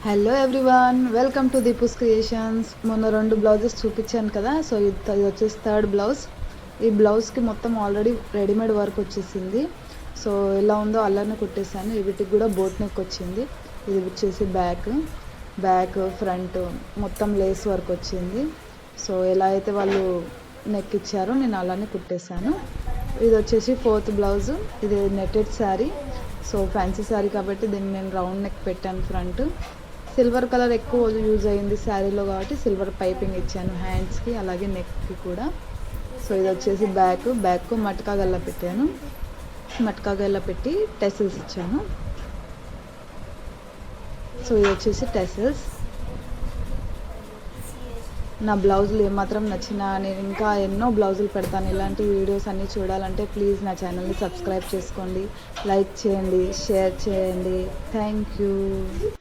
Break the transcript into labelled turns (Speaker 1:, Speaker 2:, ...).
Speaker 1: Hello everyone, welcome to Deepu's creations. మొన్న 2 blouses చూపించాను కదా, సో ఇది వచ్చేసి థర్డ్ బ్లౌజ్. ఈ బ్లౌజ్కి మొత్తం ఆల్రెడీ రెడీమేడ్ వర్క్ వచ్చేసింది. సో ఎలా ఉందో అలానే కుట్టేశాను. వీటికి కూడా బోట్ నెక్ వచ్చింది. ఇది వచ్చేసి బ్యాక్ ఫ్రంట్ మొత్తం లేస్ వర్క్ వచ్చింది. సో ఎలా అయితే వాళ్ళు నెక్ ఇచ్చారో నేను అలానే కుట్టేశాను. ఇది వచ్చేసి 4th బ్లౌజ్. ఇది netted sari. So fancy sari కాబట్టి దీన్ని నేను రౌండ్ నెక్ పెట్టాను. ఫ్రంట్ సిల్వర్ కలర్ ఎక్కువ యూజ్ అయింది శారీలో కాబట్టి సిల్వర్ పైపింగ్ ఇచ్చాను హ్యాండ్స్కి అలాగే నెక్కి కూడా. సో ఇది వచ్చేసి బ్యాక్ మట్కా గల్ల పెట్టాను. మట్కా గల్ల పెట్టి టెసల్స్ ఇచ్చాను. సో ఇది వచ్చేసి టెసల్స్. నా బ్లౌజులు ఏమాత్రం నచ్చినా నేను ఇంకా ఎన్నో బ్లౌజులు పెడతాను. ఇలాంటి వీడియోస్ అన్నీ చూడాలంటే ప్లీజ్ నా ఛానల్ని సబ్స్క్రైబ్ చేసుకోండి, లైక్ చేయండి, షేర్ చేయండి. Thank you.